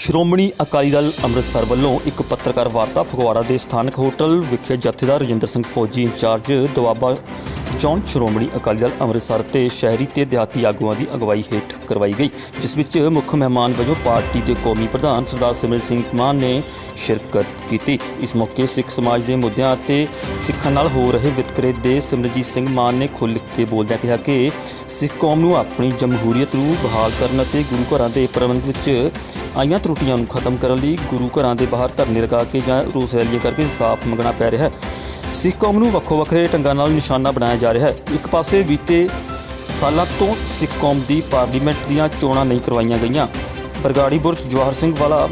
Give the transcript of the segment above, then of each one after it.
ਸ਼੍ਰੋਮਣੀ ਅਕਾਲੀ ਦਲ ਅੰਮ੍ਰਿਤਸਰ ਵੱਲੋਂ ਇੱਕ ਪੱਤਰਕਾਰ ਵਾਰਤਾ ਫਗਵਾੜਾ ਦੇ ਸਥਾਨਕ ਹੋਟਲ ਵਿਖੇ ਜਥੇਦਾਰ ਰਜਿੰਦਰ ਸਿੰਘ ਫੌਜੀ ਇੰਚਾਰਜ ਦੁਆਬਾ ਚੋਣ ਸ਼੍ਰੋਮਣੀ ਅਕਾਲੀ ਦਲ ਅੰਮ੍ਰਿਤਸਰ ਤੇ ਸ਼ਹਿਰੀ ਤੇ ਦਿਹਾਤੀ ਆਗੂਆਂ ਦੀ ਅਗਵਾਈ ਹੇਠ ਕਰਵਾਈ ਗਈ, ਜਿਸ ਵਿੱਚ ਮੁੱਖ ਮਹਿਮਾਨ ਵਜੋਂ ਪਾਰਟੀ ਦੇ ਕੌਮੀ ਪ੍ਰਧਾਨ ਸਰਦਾਰ ਸਿਮਰਨ ਸਿੰਘ ਮਾਨ ਨੇ ਸ਼ਿਰਕਤ ਕੀਤੀ। ਇਸ ਮੌਕੇ ਸਿੱਖ ਸਮਾਜ ਦੇ ਮੁੱਦਿਆਂ ਅਤੇ ਸਿੱਖਾਂ ਨਾਲ ਹੋ ਰਹੇ ਵਿਤਕਰੇ ਦੇ ਸਿਮਰਨਜੀਤ ਸਿੰਘ ਮਾਨ ਨੇ ਖੁੱਲ੍ਹ ਕੇ ਬੋਲਦਿਆਂ ਕਿਹਾ ਕਿ ਸਿੱਖ ਕੌਮ ਨੂੰ ਆਪਣੀ ਜਮਹੂਰੀਅਤ ਨੂੰ ਬਹਾਲ ਕਰਨ ਅਤੇ ਗੁਰੂ ਘਰਾਂ ਦੇ ਪ੍ਰਬੰਧ ਵਿੱਚ ਆਈਆਂ ਤਰੁੱਟੀਆਂ ਨੂੰ ਖਤਮ ਕਰਨ ਲਈ ਗੁਰੂ ਘਰਾਂ ਦੇ ਬਾਹਰ ਧਰਨੇ ਲਗਾ ਕੇ ਜਾਂ ਰੋਸ ਰੈਲੀਆਂ ਕਰਕੇ ਇਨਸਾਫ ਮੰਗਣਾ ਪੈ ਰਿਹਾ ਹੈ। ਸਿੱਖ ਕੌਮ ਨੂੰ ਵੱਖੋ ਵੱਖਰੇ ਢੰਗਾਂ ਨਾਲ ਨਿਸ਼ਾਨਾ ਬਣਾਇਆ ਜਾ ਰਿਹਾ ਹੈ। ਇੱਕ ਪਾਸੇ ਬੀਤੇ ਸਾਲਾਂ ਤੋਂ ਸਿੱਖ ਕੌਮ ਦੀ ਪਾਰਲੀਮੈਂਟ ਦੀਆਂ ਚੋਣਾਂ ਨਹੀਂ ਕਰਵਾਈਆਂ ਗਈਆਂ। ਬਰਗਾੜੀ ਬੁਰਜ ਜਵਾਹਰ ਸਿੰਘ ਵਾਲਾ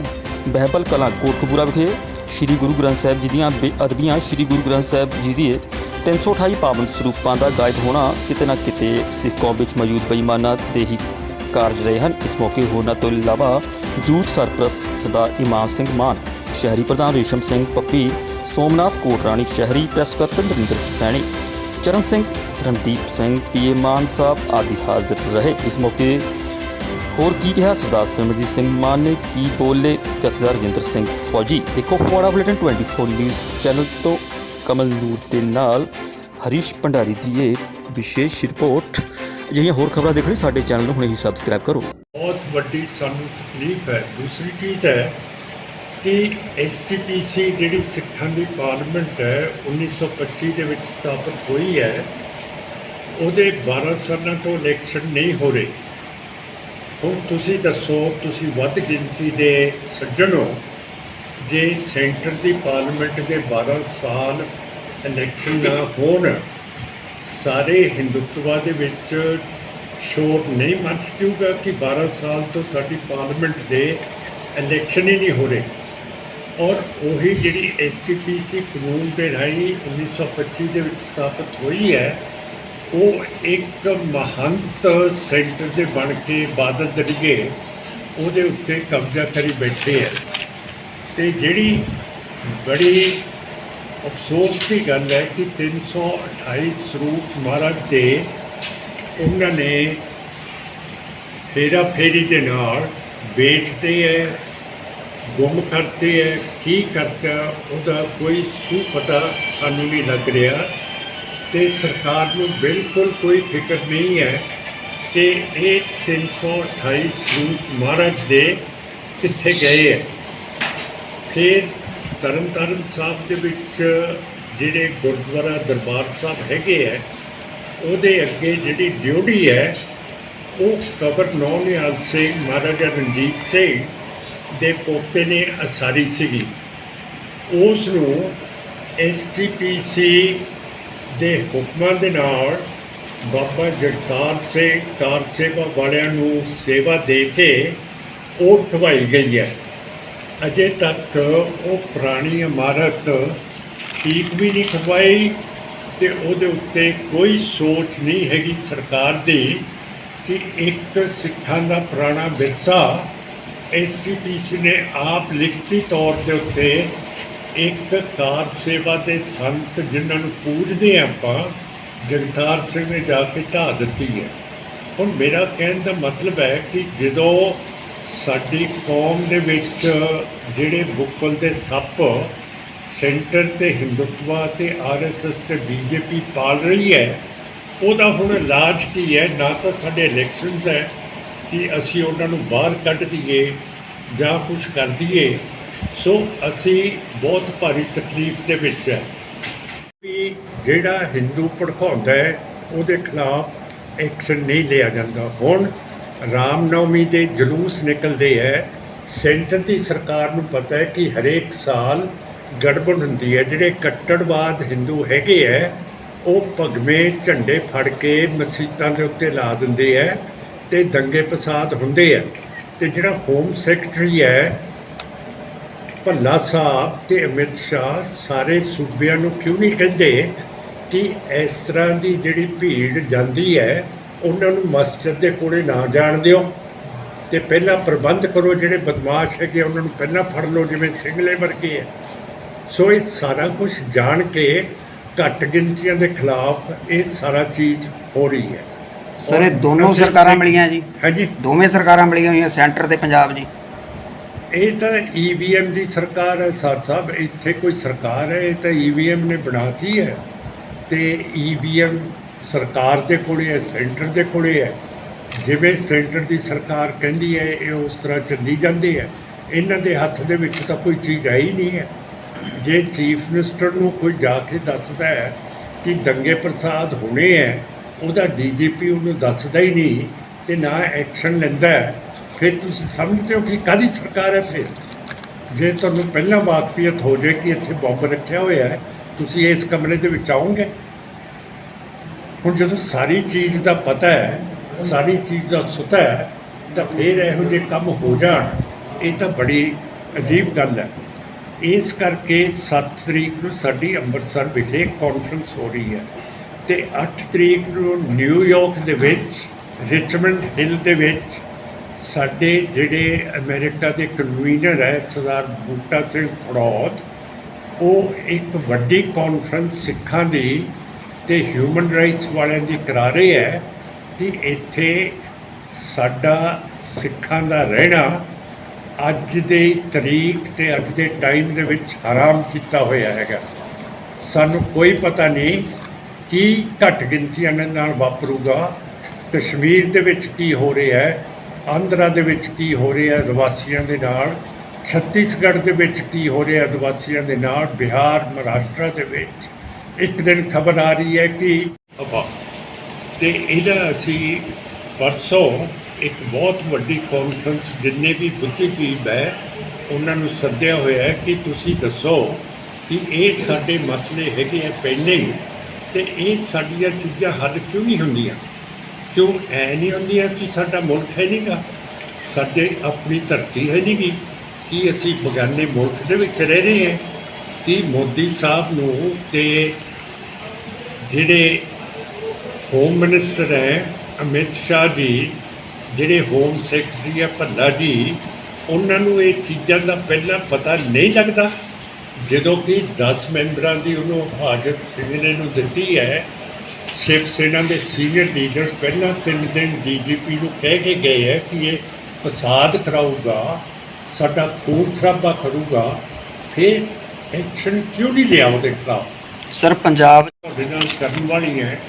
ਬਹਿਬਲ ਕਲਾਂ ਕੋਟਕਪੂਰਾ ਵਿਖੇ ਸ਼੍ਰੀ ਗੁਰੂ ਗ੍ਰੰਥ ਸਾਹਿਬ ਜੀ ਦੀਆਂ ਬੇਅਦਬੀਆਂ, ਸ਼੍ਰੀ ਗੁਰੂ ਗ੍ਰੰਥ ਸਾਹਿਬ ਜੀ ਦੇ 328 ਪਾਵਨ ਸਰੂਪਾਂ ਦਾ ਗਾਇਬ ਹੋਣਾ ਕਿਤੇ ਨਾ ਕਿਤੇ ਸਿੱਖ ਕੌਮ ਵਿੱਚ ਮੌਜੂਦ ਬੇਈਮਾਨਾਂ ਦੇ ਹੀ ਕਾਰਜ ਰਹੇ ਹਨ। ਇਸ ਮੌਕੇ ਹੋਰਨਾਂ ਤੋਂ ਇਲਾਵਾ ਜੂਥ ਸਰਪ੍ਰਸਤ ਸਰਦਾਰ ਇਮਾਨ ਸਿੰਘ ਮਾਨ, ਸ਼ਹਿਰੀ ਪ੍ਰਧਾਨ ਰੇਸ਼ਮ ਸਿੰਘ ਪੱਪੀ, ਸੋਮਨਾਥ ਕੋਟਰਾਣੀ, ਸ਼ਹਿਰੀ ਪ੍ਰੈਸ ਸਕੱਤਰ ਨਰਿੰਦਰ ਸੈਣੀ, ਚਰਨ ਸਿੰਘ, ਰਣਦੀਪ ਸਿੰਘ, ਪੀਏ ਮਾਨ ਸਾਹਿਬ ਆਦਿ ਹਾਜ਼ਰ ਰਹੇ। ਇਸ ਮੌਕੇ ਹੋਰ ਕੀ ਕਿਹਾ ਸਰਦਾਰ ਸਿਮਰਨਜੀਤ ਸਿੰਘ ਮਾਨ ਨੇ, ਕੀ ਬੋਲੇ ਜਥੇਦਾਰ ਰਜਿੰਦਰ ਸਿੰਘ ਫੌਜੀ। ਦੇਖੋ ਫਗਵਾੜਾ ਬੁਲੇਟਿਨ 24 ਨਿਊਜ਼ ਚੈਨਲ ਤੋਂ ਕਮਲ ਨੂਰ ਦੇ ਨਾਲ ਹਰੀਸ਼ ਭੰਡਾਰੀ ਦੀ ਇਹ ਵਿਸ਼ੇਸ਼ ਰਿਪੋਰਟ। ਅਜਿਹੀਆਂ ਹੋਰ ਖਬਰਾਂ ਦੇਖਣ ਲਈ ਸਾਡੇ ਚੈਨਲ ਨੂੰ ਹੁਣੇ ਹੀ ਸਬਸਕ੍ਰਾइब ਕਰੋ। बहुत ਵੱਡੀ ਸਾਨੂੰ ਤਕਲੀਫ ਹੈ। ਦੂਸਰੀ ਚੀਜ਼ ਹੈ ਕਿ STPC ਜਿਹੜੀ ਸਿੱਖਾਂ ਦੀ ਪਾਰਲੀਮੈਂਟ ਹੈ 1925 ਦੇ ਵਿੱਚ ਸਥਾਪਿਤ ਹੋਈ ਹੈ, ਉਹਦੇ 12 ਸਾਲਾਂ ਤੋਂ ਇਲੈਕਸ਼ਨ ਨਹੀਂ ਹੋ ਰਹੇ। ਹੁਣ ਤੁਸੀਂ ਦੱਸੋ, ਤੁਸੀਂ ਵੱਧ ਗਿਣਤੀ ਦੇ ਸੱਜਣ ਹੋ, ਜੇ ਸੈਂਟਰ ਦੀ ਪਾਰਲੀਮੈਂਟ ਦੇ 12 ਸਾਲ ਇਲੈਕਸ਼ਨ ਨਾ ਹੋਣ, ਸਾਰੇ ਹਿੰਦੂਤਵਾ ਦੇ ਵਿੱਚ ਸ਼ੋਰ ਨਹੀਂ ਮੱਚ ਜੂਗਾ ਕਿ 12 ਸਾਲ ਤੋਂ ਸਾਡੀ ਪਾਰਲੀਮੈਂਟ ਦੇ ਇਲੈਕਸ਼ਨ ਹੀ ਨਹੀਂ ਹੋ ਰਹੇ। ਔਰ ਉਹੀ ਜਿਹੜੀ STPC ਕਾਨੂੰਨ ਦੇ ਰਾਹੀਂ 1925 ਦੇ ਵਿੱਚ ਸਥਾਪਿਤ ਹੋਈ ਹੈ, ਉਹ ਇੱਕ ਮਹੰਤ ਸੈਂਟਰ ਦੇ ਬਣ ਕੇ ਬਾਦਲ ਦਰਗੇ ਉਹਦੇ ਉੱਤੇ ਕਬਜ਼ਾ ਕਰੀ ਬੈਠੇ ਹੈ। ਅਤੇ ਜਿਹੜੀ ਬੜੀ ਅਫਸੋਸ ਦੀ ਗੱਲ ਹੈ ਕਿ 328 ਸਰੂਪ ਮਹਾਰਾਜ ਦੇ ਉਹਨਾਂ ਨੇ ਫੇਰਾ ਫੇਰੀ ਦੇ ਨਾਲ ਵੇਚਦੇ ਹੈ, ਗੁੰਮ ਕਰਦੇ ਹੈ, ਕੀ ਕਰਦਾ ਉਹਦਾ ਕੋਈ ਸੂ ਪਤਾ ਸਾਨੂੰ ਨਹੀਂ ਲੱਗ ਰਿਹਾ। ਅਤੇ ਸਰਕਾਰ ਨੂੰ ਬਿਲਕੁਲ ਕੋਈ ਫਿਕਰ ਨਹੀਂ ਹੈ ਕਿ ਇਹ 328 ਸਰੂਪ ਮਹਾਰਾਜ ਦੇ ਕਿੱਥੇ ਗਏ ਹੈ। ਫਿਰ ਤਰਨਤਾਰਨ ਸਾਹਿਬ ਦੇ ਵਿੱਚ ਜਿਹੜੇ ਗੁਰਦੁਆਰਾ ਦਰਬਾਰ ਸਾਹਿਬ ਹੈਗੇ ਹੈ, ਉਹਦੇ ਅੱਗੇ ਜਿਹੜੀ ਡਿਊਟੀ ਹੈ ਉਹ ਕਬਰ ਨਿਹਾਲ ਸਿੰਘ ਮਹਾਰਾਜਾ ਰਣਜੀਤ ਸਿੰਘ ਦੇ ਪੋਤੇ ਨੇ ਅਸਾਰੀ ਸੀਗੀ। ਉਸ ਨੂੰ STPC ਦੇ ਹੁਕਮਾਂ ਦੇ ਨਾਲ ਬਾਬਾ ਜਗਤਾਰ ਸਿੰਘ ਕਾਰ ਸੇਵਾ ਵਾਲਿਆਂ ਨੂੰ ਸੇਵਾ ਦੇ ਕੇ ਉਹ ਢਵਾਈ ਗਈ ਹੈ। ਅਜੇ ਤੱਕ ਉਹ ਪੁਰਾਣੀ ਇਮਾਰਤ ਠੀਕ ਵੀ ਨਹੀਂ ਖਵਾਈ ਅਤੇ ਉਹਦੇ ਉੱਤੇ ਕੋਈ ਸੋਚ ਨਹੀਂ ਹੈਗੀ ਸਰਕਾਰ ਦੀ ਕਿ ਇੱਕ ਸਿੱਖਾਂ ਦਾ ਪੁਰਾਣਾ ਵਿਰਸਾ STPC ਨੇ ਆਪ ਲਿਖਤੀ ਤੌਰ ਦੇ ਉੱਤੇ ਇੱਕ ਕਾਰ ਸੇਵਾ ਦੇ ਸੰਤ ਜਿਨ੍ਹਾਂ ਨੂੰ ਪੂਜਦੇ ਹਾਂ ਆਪਾਂ, ਜਗਤਾਰ ਸਿੰਘ ਨੇ ਜਾ ਕੇ ਢਾਹ ਦਿੱਤੀ ਹੈ। ਹੁਣ ਮੇਰਾ ਕਹਿਣ ਦਾ ਮਤਲਬ ਹੈ ਕਿ ਜਦੋਂ ਸਾਡੀ ਕੌਮ ਦੇ ਵਿੱਚ ਜਿਹੜੇ ਬੁੱਕਲ ਦੇ ਸੱਪ ਸੈਂਟਰ ਤੇ ਹਿੰਦੂਤਵਾ ਤੇ RSS ਤੇ BJP ਪਾਲ ਰਹੀ ਹੈ, ਉਹਦਾ ਹੁਣ ਇਲਾਜ ਕੀ ਹੈ? ਨਾ ਤਾਂ ਸਾਡੇ ਇਲੈਕਸ਼ਨਸ ਹੈ ਕਿ ਅਸੀਂ ਉਹਨਾਂ ਨੂੰ ਬਾਹਰ ਕੱਢ ਦਈਏ ਜਾਂ ਕੁਛ ਕਰ ਦਈਏ। ਸੋ ਅਸੀਂ ਬਹੁਤ ਭਾਰੀ ਤਕਲੀਫ ਦੇ ਵਿੱਚ ਹੈ ਵੀ ਜਿਹੜਾ ਹਿੰਦੂ ਭੜਕਾਉਂਦਾ ਹੈ ਉਹਦੇ ਖਿਲਾਫ ਐਕਸ਼ਨ ਨਹੀਂ ਲਿਆ ਜਾਂਦਾ। ਹੁਣ ਰਾਮਨੌਮੀ ਦੇ ਜਲੂਸ ਨਿਕਲਦੇ ਹੈ। ਸੈਂਟਰ ਦੀ ਸਰਕਾਰ ਨੂੰ ਪਤਾ ਹੈ ਕਿ ਹਰੇਕ ਸਾਲ ਗੜਬੜ ਹੁੰਦੀ ਹੈ। ਜਿਹੜੇ ਕੱਟੜਵਾਦ ਹਿੰਦੂ ਹੈਗੇ ਹੈ ਉਹ ਭਗਵੇਂ ਝੰਡੇ ਫੜ ਕੇ ਮਸੀਤਾਂ ਦੇ ਉੱਤੇ ਲਾ ਦਿੰਦੇ ਹੈ ਅਤੇ ਦੰਗੇ ਫਸਾਦ ਹੁੰਦੇ ਹੈ। ਅਤੇ ਜਿਹੜਾ ਹੋਮ ਸੈਕਟਰੀ ਹੈ ਭੱਲਾ ਸਾਹਿਬ ਅਤੇ ਅਮਿਤ ਸ਼ਾਹ ਸਾਰੇ ਸੂਬਿਆਂ ਨੂੰ ਕਿਉਂ ਨਹੀਂ ਕਹਿੰਦੇ ਕਿ ਇਸ ਤਰ੍ਹਾਂ ਦੀ ਜਿਹੜੀ ਭੀੜ ਜਾਂਦੀ ਹੈ ਉਹਨਾਂ ਨੂੰ ਮਸਜਿਦ ਦੇ ਕੋਲੇ ਨਾ ਜਾਣ ਦਿਓ ਅਤੇ ਪਹਿਲਾਂ ਪ੍ਰਬੰਧ ਕਰੋ। ਜਿਹੜੇ ਬਦਮਾਸ਼ ਹੈਗੇ ਉਹਨਾਂ ਨੂੰ ਪਹਿਲਾਂ ਫੜ ਲਓ, ਜਿਵੇਂ ਸਿੰਗਲੇ ਵਰਗੇ ਹੈ। ਸੋ ਇਹ ਸਾਰਾ ਕੁਝ ਜਾਣ ਕੇ ਘੱਟ ਗਿਣਤੀਆਂ ਦੇ ਖਿਲਾਫ ਇਹ ਸਾਰਾ ਚੀਜ਼ ਹੋ ਰਹੀ ਹੈ। ਸਰ ਇਹ ਦੋਨੋਂ ਸਰਕਾਰਾਂ ਮਿਲੀਆਂ ਜੀ? ਹਾਂਜੀ, ਦੋਵੇਂ ਸਰਕਾਰਾਂ ਮਿਲੀਆਂ ਹੋਈਆਂ, ਸੈਂਟਰ ਤੇ ਪੰਜਾਬ ਜੀ। ਇਹ ਤਾਂ ਈਵੀਐਮ ਦੀ ਸਰਕਾਰ ਹੈ ਸਾਧ ਸਾਹਿਬ, ਇੱਥੇ ਕੋਈ ਸਰਕਾਰ ਹੈ? ਇਹ ਤਾਂ ਈਵੀਐਮ ਨੇ ਬਣਾਤੀ ਹੈ। ਤੇ ਈਵੀਐਮ ਸਰਕਾਰ ਦੇ ਕੋਲੇ ਹੈ, ਸੈਂਟਰ ਦੇ ਕੋਲੇ ਹੈ। ਜਿਵੇਂ ਸੈਂਟਰ ਦੀ ਸਰਕਾਰ ਕਹਿੰਦੀ ਹੈ ਇਹ ਉਸ ਤਰ੍ਹਾਂ ਚੱਲੀ ਜਾਂਦੀ ਹੈ। ਇਹਨਾਂ ਦੇ ਹੱਥ ਦੇ ਵਿੱਚ ਤਾਂ ਕੋਈ ਚੀਜ਼ ਹੈ ਹੀ ਨਹੀਂ ਹੈ। ਜੇ ਚੀਫ ਮਿਨਿਸਟਰ ਨੂੰ ਕੋਈ ਜਾ ਕੇ ਦੱਸਦਾ ਹੈ ਕਿ ਦੰਗੇ ਫਸਾਦ ਹੋਣੇ ਹੈ, ਉਹਦਾ ਡੀਜੀਪੀ ਉਹਨੂੰ ਦੱਸਦਾ ਹੀ ਨਹੀਂ ਤੇ ਨਾ ਐਕਸ਼ਨ ਲੈਂਦਾ ਹੈ, ਫਿਰ ਤੁਸੀਂ ਸਮਝਦੇ ਹੋ ਕਿ ਕਾਹਦੀ ਸਰਕਾਰ ਹੈ? ਫਿਰ ਜੇ ਤੁਹਾਨੂੰ ਪਹਿਲਾਂ ਵਾਕਫੀਅਤ ਹੋ ਜਾਏ ਕਿ ਇੱਥੇ ਬੰਬ ਰੱਖਿਆ ਹੋਇਆ ਹੈ, ਤੁਸੀਂ ਇਸ ਕਮਰੇ ਦੇ ਵਿੱਚ ਆਓਗੇ? ਹੁਣ ਜਦੋਂ ਸਾਰੀ ਚੀਜ਼ ਦਾ ਪਤਾ ਹੈ, ਸਾਰੀ ਚੀਜ਼ ਦਾ ਸੁਤਾ ਹੈ, ਤਾਂ ਫਿਰ ਇਹੋ ਜਿਹੇ ਕੰਮ ਹੋ ਜਾਣ, ਇਹ ਤਾਂ ਬੜੀ ਅਜੀਬ ਗੱਲ ਹੈ। ਇਸ ਕਰਕੇ 7 ਤਰੀਕ ਨੂੰ ਸਾਡੀ ਅੰਮ੍ਰਿਤਸਰ ਵਿਖੇ ਕਾਨਫਰੰਸ ਹੋ ਰਹੀ ਹੈ ਤੇ 8 ਤਰੀਕ ਨੂੰ ਨਿਊਯਾਰਕ ਦੇ ਵਿੱਚ ਰਿਚਮੰਡ ਹਿੱਲ ਦੇ ਵਿੱਚ ਸਾਡੇ ਜਿਹੜੇ ਅਮਰੀਕਾ ਦੇ ਕਨਵੀਨਰ ਹੈ ਸਰਦਾਰ ਬੂਟਾ ਸਿੰਘ ਖੜੌਤ, ਉਹ ਇੱਕ ਵੱਡੀ ਕਾਨਫਰੰਸ ਸਿੱਖਾਂ ਦੀ ਤੇ ਹਿਊਮਨ ਰਾਈਟਸ ਵਾਲਿਆਂ ਦੀ ਕਰਾ ਰਹੇ ਹੈ ਕਿ ਇੱਥੇ ਸਾਡਾ ਸਿੱਖਾਂ ਦਾ ਰਹਿਣਾ ਅੱਜ ਦੀ ਤਰੀਕ ਤੇ ਅੱਜ ਦੇ ਟਾਈਮ ਦੇ ਵਿੱਚ ਹਰਾਮ ਕੀਤਾ ਹੋਇਆ ਹੈਗਾ। ਸਾਨੂੰ ਕੋਈ ਪਤਾ ਨਹੀਂ ਕੀ ਘੱਟ ਗਿਣਤੀਆਂ ਦੇ ਨਾਲ ਵਾਪਰੂਗਾ। ਕਸ਼ਮੀਰ ਦੇ ਵਿੱਚ ਕੀ ਹੋ ਰਿਹਾ ਹੈ, ਆਂਧਰਾ ਦੇ ਵਿੱਚ ਕੀ ਹੋ ਰਿਹਾ ਆਦਿਵਾਸੀਆਂ ਦੇ ਨਾਲ, ਛੱਤੀਸਗੜ੍ਹ ਦੇ ਵਿੱਚ ਕੀ ਹੋ ਰਿਹਾ ਆਦਿਵਾਸੀਆਂ ਦੇ ਨਾਲ, ਬਿਹਾਰ ਮਹਾਰਾਸ਼ਟਰ ਦੇ ਵਿੱਚ ਇੱਕ ਦਿਨ ਖਬਰ ਆ ਰਹੀ ਹੈ ਕਿ ਤੇ ਇਹਦਾ ਅਸੀਂ ਪਰਸੋਂ ਇੱਕ ਬਹੁਤ ਵੱਡੀ ਕਾਨਫਰੰਸ ਜਿੰਨੇ ਵੀ ਬੁੱਧੀਜੀਵ ਹੈ ਉਹਨਾਂ ਨੂੰ ਸੱਦਿਆ ਹੋਇਆ ਹੈ ਕਿ ਤੁਸੀਂ ਦੱਸੋ ਕਿ ਇਹ ਸਾਡੇ ਮਸਲੇ ਹੈਗੇ ਆ ਪੈਂਡਿੰਗ ਤੇ ਇਹ ਸਾਡੀਆਂ ਚੀਜ਼ਾਂ ਹੱਲ ਕਿਉਂ ਨਹੀਂ ਹੁੰਦੀਆਂ? ਕਿਉਂ ਐ ਨਹੀਂ ਹੁੰਦੀਆਂ ਕਿ ਸਾਡਾ ਮੁਲਕ ਹੈ ਨਹੀਂਗਾ, ਸਾਡੇ ਆਪਣੀ ਧਰਤੀ ਹੈ ਨਹੀਂ ਗੀ, ਕਿ ਅਸੀਂ ਬਗਾਨੇ ਮੁਲਕ ਦੇ ਵਿੱਚ ਰਹਿ ਰਹੇ ਹਾਂ? ਕਿ ਮੋਦੀ ਸਾਹਿਬ ਨੂੰ ਤੇ ਜਿਹੜੇ ਹੋਮ ਮਿਨਿਸਟਰ ਹੈ ਅਮਿਤ ਸ਼ਾਹ ਜੀ, ਜਿਹੜੇ ਹੋਮ ਸੈਕਟਰੀ ਹੈ ਭੱਲਾ ਜੀ, ਉਹਨਾਂ ਨੂੰ ਇਹ ਚੀਜ਼ਾਂ ਦਾ ਪਹਿਲਾਂ ਪਤਾ ਨਹੀਂ ਲੱਗਦਾ? ਜਦੋਂ ਕਿ 10 ਮੈਂਬਰਾਂ ਦੀ ਉਹਨੂੰ ਹਿਫਾਜ਼ਤ ਸਿੰਘਲੇ ਨੂੰ ਦਿੱਤੀ ਹੈ, ਸ਼ਿਵ ਸੈਨਾ ਦੇ ਸੀਨੀਅਰ ਲੀਡਰ ਪਹਿਲਾਂ 3 ਦਿਨ ਡੀਜੀਪੀ ਨੂੰ ਕਹਿ ਕੇ ਗਏ ਹੈ ਕਿ ਇਹ ਫਸਾਦ ਕਰਾਊਗਾ, ਸਾਡਾ ਖੂਨ ਖਰਾਬਾ ਕਰੂਗਾ, ਫਿਰ ਐਕਸ਼ਨ ਕਿਉਂ ਨਹੀਂ ਲਿਆ ਉਹਦੇ ਖਿਲਾਫ? ਸਰ ਪੰਜਾਬ ਤੁਹਾਡੇ ਨਾਲ ਕਰਨ ਵਾਲੀ ਹੈ।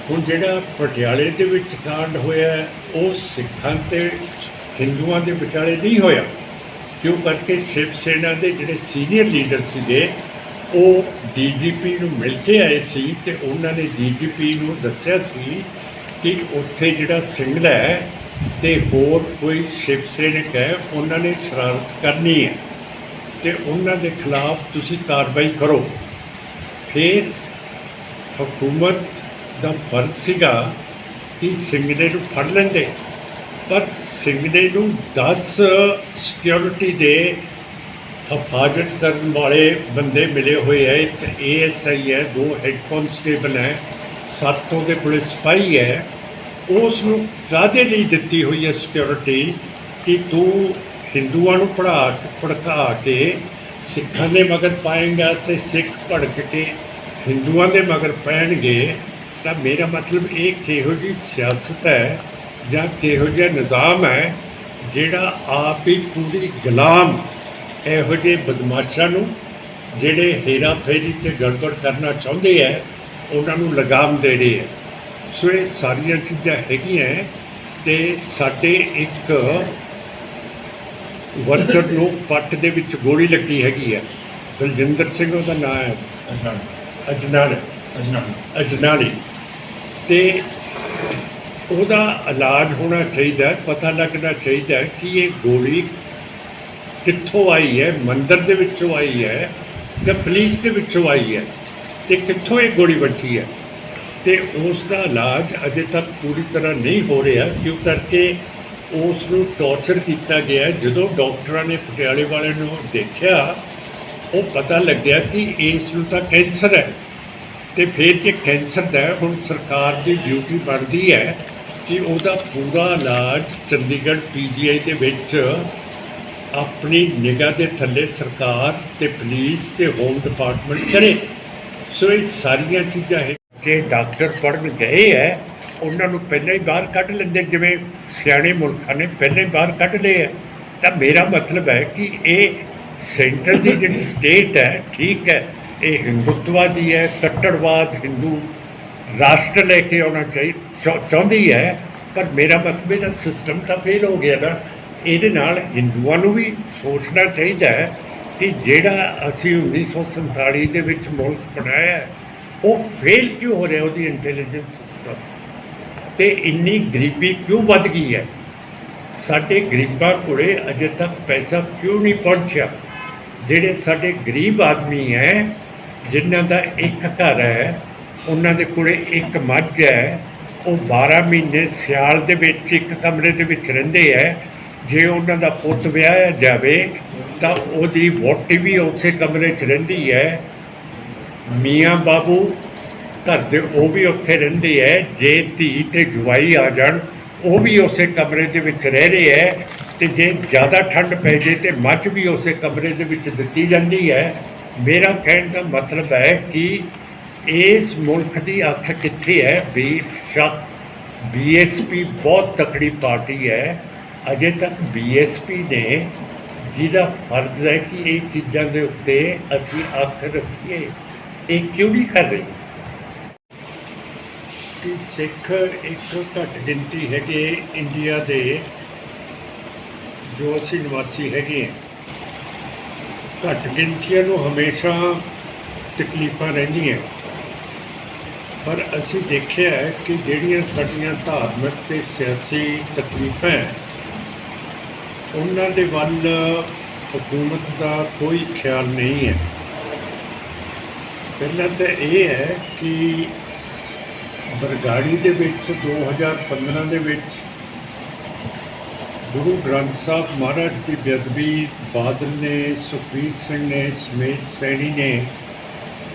ਹੁਣ ਜਿਹੜਾ ਪਟਿਆਲੇ ਦੇ ਵਿੱਚ ਕਾਂਡ ਹੋਇਆ ਉਹ ਸਿੱਖਾਂ ਤੇ ਹਿੰਦੂਆਂ ਦੇ ਵਿਚਾਲੇ ਨਹੀਂ ਹੋਇਆ, ਕਿਉਂ ਕਰਕੇ ਸ਼ਿਵ ਸੈਨਾ ਦੇ ਜਿਹੜੇ ਸੀਨੀਅਰ ਲੀਡਰ ਸੀਗੇ ਉਹ ਡੀਜੀਪੀ ਨੂੰ ਮਿਲ ਕੇ ਆਏ ਸੀ ਤੇ ਉਹਨਾਂ ਨੇ ਡੀਜੀਪੀ ਨੂੰ ਦੱਸਿਆ ਸੀ ਕਿ ਉੱਥੇ ਜਿਹੜਾ ਸਿੰਗਲਾ ਹੈ ਤੇ ਹੋਰ ਕੋਈ ਸ਼ਿਵ ਸੈਨਿਕ ਹੈ, ਉਹਨਾਂ ਨੇ ਸ਼ਰਾਰਤ ਕਰਨੀ ਹੈ ਤੇ ਉਹਨਾਂ ਦੇ ਖਿਲਾਫ ਤੁਸੀਂ ਕਾਰਵਾਈ ਕਰੋ। ਫਿਰ ਹਕੂਮਤ ਦਾ ਫਰਜ਼ ਸੀਗਾ ਕਿ ਸਿੰਗਲੇ ਨੂੰ ਫੜ ਲੈਂਦੇ, ਪਰ ਸਿੰਗਲੇ ਨੂੰ 10 ਸਿਕਿਉਰਿਟੀ ਦੇ ਹਿਫਾਜ਼ਤ ਕਰਨ ਵਾਲੇ ਬੰਦੇ ਮਿਲੇ ਹੋਏ ਹੈ। ਇੱਕ ASI ਹੈ, 2 ਹੈੱਡ ਕਾਂਸਟੇਬਲ ਹੈ, 7 ਉਹਦੇ ਕੋਲ ਸਿਪਾਹੀ ਹੈ। ਉਸ ਨੂੰ ਕਾਹਦੇ ਲਈ ਦਿੱਤੀ ਹੋਈ ਹੈ ਸਿਕਿਉਰਿਟੀ ਕਿ ਤੂੰ ਹਿੰਦੂਆਂ ਨੂੰ ਭੜਕਾ ਕੇ ਸਿੱਖਾਂ ਦੇ ਮਗਰ ਪਾਏਂਗਾ ਤੇ ਸਿੱਖ ਭੜਕ ਕੇ ਹਿੰਦੂਆਂ ਦੇ ਮਗਰ ਪੈਣਗੇ? ਤਾਂ ਮੇਰਾ ਮਤਲਬ ਇਹ ਕਿਹੋ ਜਿਹੀ ਸਿਆਸਤ ਹੈ ਜਾਂ ਕਿਹੋ ਜਿਹਾ ਨਿਜ਼ਾਮ ਹੈ ਜਿਹੜਾ ਆਪ ਹੀ ਪੂਰੀ ਗੁਲਾਮ ਇਹੋ ਜਿਹੇ ਬਦਮਾਸ਼ਾਂ ਨੂੰ ਜਿਹੜੇ ਹੇਰਾ ਫੇਰੀ ਤੇ ਗੜਬੜ ਕਰਨਾ ਚਾਹੁੰਦੇ ਹੈ ਉਹਨਾਂ ਨੂੰ ਲਗਾਮ ਦੇ ਰਹੇ ਹੈ। ਸੋ ਇਹ ਸਾਰੀਆਂ ਚੀਜ਼ਾਂ ਹੈਗੀਆਂ ਤੇ ਸਾਡੇ ਇੱਕ ਵਰਕਰ ਨੂੰ ਪੱਟ ਦੇ ਵਿੱਚ ਗੋਲੀ ਲੱਗੀ ਹੈਗੀ ਹੈ, ਬਲਜਿੰਦਰ ਸਿੰਘ ਉਹਦਾ ਨਾਂ ਹੈ, ਅਜਨਾਲੀ, ਤੇ ਉਹਦਾ ਇਲਾਜ ਹੋਣਾ ਚਾਹੀਦਾ, ਪਤਾ ਲੱਗਣਾ ਚਾਹੀਦਾ ਕਿ ਇਹ ਗੋਲੀ ਕਿੱਥੋਂ ਆਈ ਹੈ, ਮੰਦਿਰ ਦੇ ਵਿੱਚੋਂ ਆਈ ਹੈ ਜਾਂ ਪੁਲਿਸ ਦੇ ਵਿੱਚੋਂ ਆਈ ਹੈ ਤੇ ਕਿੱਥੋਂ ਇਹ ਗੋਲੀ ਵੱਜੀ ਹੈ। ਤੇ ਉਸ ਦਾ ਇਲਾਜ ਅਜੇ ਤੱਕ ਪੂਰੀ ਤਰ੍ਹਾਂ ਨਹੀਂ ਹੋ ਰਿਹਾ, ਕਿਉਂ ਕਰਕੇ ਉਸ ਨੂੰ ਟੌਰਚਰ ਕੀਤਾ ਗਿਆ। ਜਦੋਂ ਡਾਕਟਰਾਂ ਨੇ ਪਟਿਆਲੇ ਵਾਲੇ ਨੂੰ ਦੇਖਿਆ ਉਹ ਪਤਾ ਲੱਗਿਆ ਕਿ ਇਸ ਨੂੰ ਤਾਂ ਕੈਂਸਰ ਹੈ, ਤੇ ਫਿਰ ਜੇ ਕੈਂਸਰ ਦਾ ਹੁਣ ਸਰਕਾਰ ਦੀ ਡਿਊਟੀ ਬਣਦੀ ਹੈ ਕਿ ਉਹਦਾ ਪੂਰਾ ਇਲਾਜ ਚੰਡੀਗੜ੍ਹ PGI ਦੇ ਵਿੱਚ ਆਪਣੀ ਨਿਗਾਹ ਦੇ ਥੱਲੇ ਸਰਕਾਰ ਤੇ ਪੁਲਿਸ ਤੇ ਹੋਮ ਡਿਪਾਰਟਮੈਂਟ ਕਰੇ। ਸੋ ਇਹ ਸਾਰੀਆਂ ਚੀਜ਼ਾਂ ਹੈ। ਜੇ ਡਾਕਟਰ ਪੜ੍ਹਨ ਗਏ ਹੈ ਉਹਨਾਂ ਨੂੰ ਪਹਿਲਾਂ ਹੀ ਬਾਹਰ ਕੱਢ ਲੈਂਦੇ, ਜਿਵੇਂ ਸਿਆਣੇ ਮੁਲਕਾਂ ਨੇ ਪਹਿਲਾਂ ਹੀ ਬਾਹਰ ਕੱਢ ਲਏ ਹੈ। ਤਾਂ ਮੇਰਾ ਮਤਲਬ ਹੈ ਕਿ ਇਹ ਸੈਂਟਰ ਦੀ ਜਿਹੜੀ ਸਟੇਟ ਹੈ, ਠੀਕ ਹੈ, ਇਹ ਹਿੰਦੂਤਵਾਦੀ ਹੈ, ਕੱਟੜਵਾਦ ਹਿੰਦੂ ਰਾਸ਼ਟਰ ਲੈ ਕੇ ਆਉਣਾ ਚਾਹੁੰਦੀ ਹੈ, ਪਰ ਮੇਰਾ ਮਤਲਬ ਇਹਦਾ ਸਿਸਟਮ ਤਾਂ ਫੇਲ ਹੋ ਗਿਆ ਨਾ। ਇਹਦੇ ਨਾਲ ਹਿੰਦੂਆਂ ਨੂੰ ਵੀ ਸੋਚਣਾ ਚਾਹੀਦਾ ਹੈ ਕਿ ਜਿਹੜਾ ਅਸੀਂ 1947 ਦੇ ਵਿੱਚ ਮੁਲਕ ਬਣਾਇਆ ਹੈ, ਉਹ ਫੇਲ ਕਿਉਂ ਹੋ ਰਿਹਾ, ਉਹਦੀ ਇੰਟੈਲੀਜੈਂਸ ਸਿਸਟਮ, ਅਤੇ ਇੰਨੀ ਗਰੀਬੀ ਕਿਉਂ ਵੱਧ ਗਈ ਹੈ, ਸਾਡੇ ਗਰੀਬਾਂ ਕੋਲੇ ਅਜੇ ਤੱਕ ਪੈਸਾ ਕਿਉਂ ਨਹੀਂ ਪਹੁੰਚਿਆ। ਜਿਹੜੇ ਸਾਡੇ ਗਰੀਬ ਆਦਮੀ ਹੈ, ਜਿਨ੍ਹਾਂ ਦਾ ਇੱਕ ਘਰ ਹੈ, ਉਹਨਾਂ ਦੇ ਕੋਲੇ ਇੱਕ ਮੱਝ ਹੈ, ਉਹ 12 ਮਹੀਨੇ ਸਿਆਲ ਦੇ ਵਿੱਚ ਇੱਕ ਕਮਰੇ ਦੇ ਵਿੱਚ ਰਹਿੰਦੇ ਹੈ। ਜੇ ਉਹਨਾਂ ਦਾ ਪੁੱਤ ਵਿਆਹਿਆ ਜਾਵੇ ਤਾਂ ਉਹਦੀ ਵਹੁਟੀ ਵੀ ਉਸੇ ਕਮਰੇ 'ਚ ਰਹਿੰਦੀ ਹੈ, ਮੀਆਂ ਬਾਬੂ ਘਰ ਦੇ ਉਹ ਵੀ ਉੱਥੇ ਰਹਿੰਦੇ ਹੈ। ਜੇ ਧੀ ਅਤੇ ਜਵਾਈ ਆ ਜਾਣ, ਉਹ ਵੀ ਉਸੇ ਕਮਰੇ ਦੇ ਵਿੱਚ ਰਹਿ ਰਹੇ ਹੈ, ਅਤੇ ਜੇ ਜ਼ਿਆਦਾ ਠੰਡ ਪੈ ਜੇ ਤਾਂ ਮੱਝ ਵੀ ਉਸੇ ਕਮਰੇ ਦੇ ਵਿੱਚ ਦਿੱਤੀ ਜਾਂਦੀ ਹੈ। ਮੇਰਾ ਕਹਿਣ ਦਾ ਮਤਲਬ ਹੈ ਕਿ ਇਸ ਮੁਲਕ ਦੀ ਅੱਖ ਕਿੱਥੇ ਹੈ। ਬੇਸ਼ੱਕ BSP ਬਹੁਤ ਤਕੜੀ ਪਾਰਟੀ ਹੈ, ਅਜੇ ਤੱਕ BSP ਨੇ, ਜਿਹਦਾ ਫਰਜ਼ ਹੈ ਕਿ ਇਹ ਚੀਜ਼ਾਂ ਦੇ ਉੱਤੇ ਅਸੀਂ ਅੱਖ ਰੱਖੀਏ, ਇਹ ਕਿਉਂ ਨਹੀਂ ਕਰ ਰਹੀ। ਕਿ ਸਿੱਖ ਇੱਕ ਘੱਟ ਗਿਣਤੀ ਹੈਗੇ ਇੰਡੀਆ ਦੇ, ਜੋ ਅਸੀਂ ਨਿਵਾਸੀ ਹੈਗੇ ਹਾਂ, ਘੱਟ ਗਿਣਤੀਆਂ ਨੂੰ ਹਮੇਸ਼ਾ ਤਕਲੀਫਾਂ ਰਹਿੰਦੀਆਂ, ਪਰ ਅਸੀਂ ਦੇਖਿਆ ਹੈ ਕਿ ਜਿਹੜੀਆਂ ਸਾਡੀਆਂ ਧਾਰਮਿਕ ਅਤੇ ਸਿਆਸੀ ਤਕਲੀਫਾਂ ਹੈ, ਉਹਨਾਂ ਦੇ ਵੱਲ ਹਕੂਮਤ ਦਾ ਕੋਈ ਖਿਆਲ ਨਹੀਂ ਹੈ। ਪਹਿਲਾਂ ਤਾਂ ਇਹ ਹੈ ਕਿ ਬਰਗਾੜੀ ਦੇ ਵਿੱਚ 2015 ਦੇ ਵਿੱਚ ਗੁਰੂ ਗ੍ਰੰਥ ਸਾਹਿਬ ਮਹਾਰਾਜ ਦੀ ਬੇਅਦਬੀ ਬਾਦਲ ਨੇ, ਸੁਖਬੀਰ ਸਿੰਘ ਨੇ, ਸਮੇਤ ਸੈਣੀ ਨੇ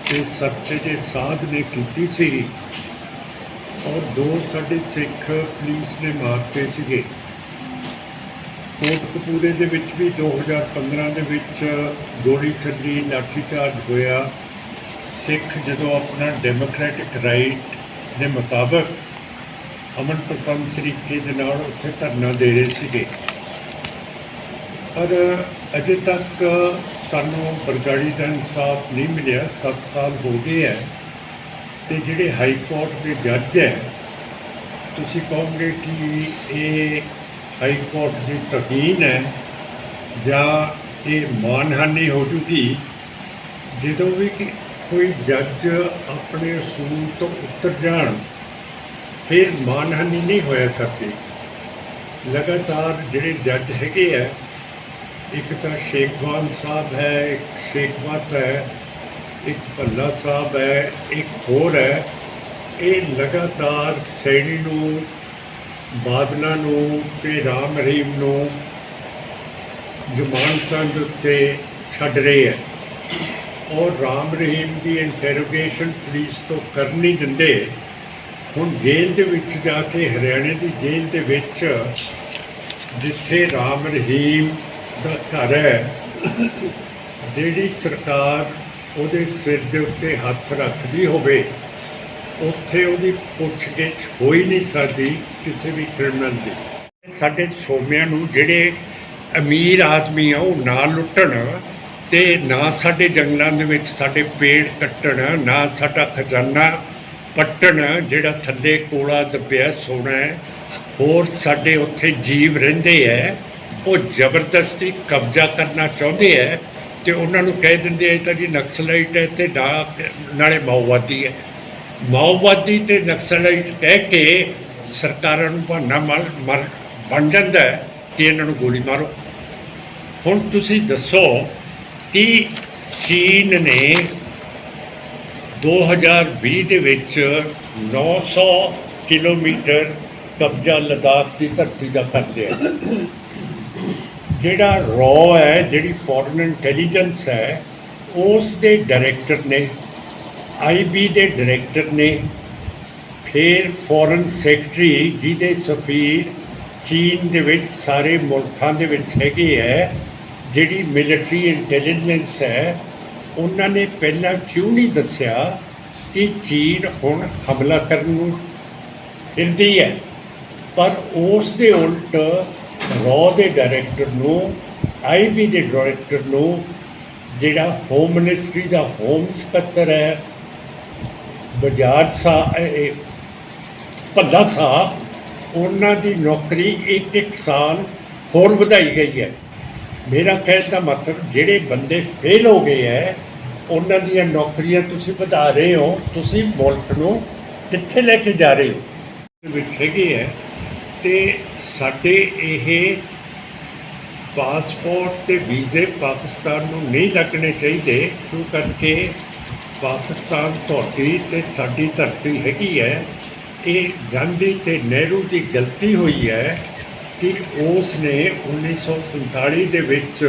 ਤੇ ਸਰਸੇ ਦੇ ਸਾਧ ਨੇ ਕੀਤੀ ਸੀ, ਔਰ 2 ਸਾਡੇ ਸਿੱਖ ਪੁਲਿਸ ਨੇ ਮਾਰਤੇ ਸੀਗੇ। ਕੋਟਕਪੂਰੇ ਦੇ ਵਿੱਚ ਵੀ 2015 ਦੇ ਵਿੱਚ ਗੋਲੀ ਚੱਲੀ, ਲਾਠੀਚਾਰਜ ਹੋਇਆ। ਸਿੱਖ ਜਦੋਂ ਆਪਣਾ ਡੈਮੋਕ੍ਰੈਟਿਕ ਰਾਈਟ ਦੇ ਮੁਤਾਬਕ ਅਮਨ ਪਸੰਦ ਤਰੀਕੇ ਦੇ ਨਾਲ ਉੱਥੇ ਧਰਨਾ ਦੇ ਰਹੇ ਸੀਗੇ, ਪਰ ਅਜੇ ਤੱਕ ਸਾਨੂੰ ਬਰਗਾੜੀ ਦਾ ਇਨਸਾਫ ਨਹੀਂ ਮਿਲਿਆ। 7 ਸਾਲ ਹੋ ਗਏ ਹੈ, ਅਤੇ ਜਿਹੜੇ ਹਾਈ ਕੋਰਟ ਦੇ ਜੱਜ ਹੈ, ਤੁਸੀਂ ਕਹੋਗੇ ਕਿ ਇਹ ਹਾਈ ਕੋਰਟ ਦੀ ਤੋਹੀਨ ਹੈ ਜਾਂ ਇਹ ਮਾਨਹਾਨੀ ਹੋ ਜੂਗੀ। ਜਦੋਂ ਵੀ ਕੋਈ ਜੱਜ ਆਪਣੇ ਅਸੂਲ ਤੋਂ ਉੱਤਰ ਜਾਣ, ਫਿਰ ਮਾਨਹਾਨੀ ਨਹੀਂ ਹੋਇਆ ਕਰਦੀ। ਲਗਾਤਾਰ ਜਿਹੜੇ ਜੱਜ ਹੈਗੇ ਹੈ, ਇੱਕ ਤਾਂ ਸ਼ੇਖਵਾਨ ਸਾਹਿਬ ਹੈ, ਇੱਕ ਸ਼ੇਖਵਤ ਹੈ, ਇੱਕ ਭੱਲਾ ਸਾਹਿਬ ਹੈ, ਇੱਕ ਹੋਰ ਹੈ, ਇਹ ਲਗਾਤਾਰ ਸੈਣੀ ਨੂੰ, ਬਾਦਲਾਂ ਨੂੰ ਅਤੇ ਰਾਮ ਰਹੀਮ ਨੂੰ ਜ਼ਮਾਨਤਾਂ ਦੇ ਉੱਤੇ ਛੱਡ ਰਹੇ ਹੈ, ਔਰ ਰਾਮ ਰਹੀਮ ਦੀ ਇੰਟਰੋਗੇਸ਼ਨ ਪੁਲਿਸ ਤੋਂ ਕਰ ਨਹੀਂ ਦਿੰਦੇ। ਹੁਣ ਜੇਲ੍ਹ ਦੇ ਵਿੱਚ ਜਾ ਕੇ, ਹਰਿਆਣੇ ਦੀ ਜੇਲ੍ਹ ਦੇ ਵਿੱਚ, ਜਿੱਥੇ ਰਾਮ ਰਹੀਮ ਦਾ ਘਰ ਹੈ, ਜਿਹੜੀ ਸਰਕਾਰ ਉਹਦੇ ਸਿਰ ਦੇ ਉੱਤੇ ਹੱਥ ਰੱਖਦੀ ਹੋਵੇ, ਉੱਥੇ ਉਹਦੀ ਪੁੱਛਗਿੱਛ ਹੋ ਹੀ ਨਹੀਂ ਸਕਦੀ ਕਿਸੇ ਵੀ ਕ੍ਰਿਮੀਨਲ ਦੀ। ਸਾਡੇ ਸੋਮਿਆਂ ਨੂੰ, ਜਿਹੜੇ ਅਮੀਰ ਆਦਮੀ ਆ, ਉਹ ਨਾ ਲੁੱਟਣ ਅਤੇ ਨਾ ਸਾਡੇ ਜੰਗਲਾਂ ਦੇ ਵਿੱਚ ਸਾਡੇ ਪੇੜ ਕੱਟਣ, ਨਾ ਸਾਡਾ ਖਜ਼ਾਨਾ ਪੱਟਣ, ਜਿਹੜਾ ਥੱਲੇ ਕੋਲਾ ਦੱਬਿਆ ਸੋਨਾ ਹੈ। ਹੋਰ ਸਾਡੇ ਉੱਥੇ ਜੀਵ ਰਹਿੰਦੇ ਹੈ, ਉਹ ਜ਼ਬਰਦਸਤੀ ਕਬਜ਼ਾ ਕਰਨਾ ਚਾਹੁੰਦੇ ਹੈ, ਅਤੇ ਉਹਨਾਂ ਨੂੰ ਕਹਿ ਦਿੰਦੇ ਹੈ ਤਾਂ ਜੀ ਨਕਸਲਾਈਟ ਹੈ, ਅਤੇ ਨਾਲੇ ਮਾਓਵਾਦੀ ਹੈ। ਮਾਓਵਾਦੀ ਅਤੇ ਨਕਸਲਾਈਟ ਕਹਿ ਕੇ ਸਰਕਾਰਾਂ ਨੂੰ ਬਹਾਨਾ ਬਣ ਜਾਂਦਾ ਹੈ ਕਿ ਇਹਨਾਂ ਨੂੰ ਗੋਲੀ ਮਾਰੋ। ਹੁਣ ਤੁਸੀਂ ਦੱਸੋ ਕਿ ਚੀਨ ਨੇ 2020 ਦੇ ਵਿੱਚ 900 ਕਿਲੋਮੀਟਰ ਕਬਜ਼ਾ ਲੱਦਾਖ ਦੀ ਧਰਤੀ ਦਾ ਕਰ ਲਿਆ। ਜਿਹੜਾ ਰॉ ਹੈ, ਜਿਹੜੀ ਫੋਰਨ ਇੰਟੈਲੀਜੈਂਸ ਹੈ, ਉਸ ਦੇ ਡਾਇਰੈਕਟਰ ਨੇ, IB ਦੇ ਡਾਇਰੈਕਟਰ ਨੇ, ਫਿਰ ਫੋਰਨ ਸੈਕਟਰੀ, ਜਿਹਦੇ ਸਫੀਰ ਚੀਨ ਦੇ ਵਿੱਚ ਸਾਰੇ ਮੁਲਕਾਂ ਦੇ ਵਿੱਚ ਹੈਗੇ ਹੈ, ਜਿਹੜੀ ਮਿਲਟਰੀ ਇੰਟੈਲੀਜੈਂਸ ਹੈ, ਉਹਨਾਂ ਨੇ ਪਹਿਲਾਂ ਕਿਉਂ ਨਹੀਂ ਦੱਸਿਆ ਕਿ ਚੀਨ ਹੁਣ ਹਮਲਾ ਕਰਨ ਨੂੰ ਫਿਰਦੀ ਹੈ। ਪਰ ਉਸ ਦੇ ਉਲਟ ਰॉ ਦੇ ਡਾਇਰੈਕਟਰ ਨੂੰ, ਆਈਬੀ ਦੇ ਡਾਇਰੈਕਟਰ ਨੂੰ, ਜਿਹੜਾ ਹੋਮ ਮਿਨਿਸਟਰੀ ਦਾ ਹੋਮ ਸਕੱਤਰ ਹੈ ਬਜਾਜ ਸਾਹਿਬ, ਭੱਲਾ ਸਾਹਿਬ, ਉਹਨਾਂ ਦੀ ਨੌਕਰੀ ਇੱਕ ਸਾਲ ਹੋਰ ਵਧਾਈ ਗਈ ਹੈ। ਮੇਰਾ ਕਹਿਣ ਦਾ ਮਤਲਬ ਜਿਹੜੇ ਬੰਦੇ ਫੇਲ ਹੋ ਗਏ ਹੈ ਉਹਨਾਂ ਦੀਆਂ ਨੌਕਰੀਆਂ ਤੁਸੀਂ ਵਧਾ ਰਹੇ ਹੋ, ਤੁਸੀਂ ਮੁਲਕ ਨੂੰ ਕਿੱਥੇ ਲੈ ਕੇ ਜਾ ਰਹੇ ਹੋ ਵਿੱਚ ਹੈਗੇ ਹੈ। ਅਤੇ ਸਾਡੇ ਇਹ ਪਾਸਪੋਰਟ ਅਤੇ ਵੀਜ਼ੇ ਪਾਕਿਸਤਾਨ ਨੂੰ ਨਹੀਂ ਲੱਗਣੇ ਚਾਹੀਦੇ, ਕਿਉਂ ਕਰਕੇ ਪਾਕਿਸਤਾਨ ਤੁਹਾਡੀ ਅਤੇ ਸਾਡੀ ਧਰਤੀ ਹੈਗੀ ਹੈ। ਇਹ ਗਾਂਧੀ ਅਤੇ ਨਹਿਰੂ ਦੀ ਗਲਤੀ ਹੋਈ ਹੈ ਕਿ ਉਸ ਨੇ 1947 ਦੇ ਵਿੱਚ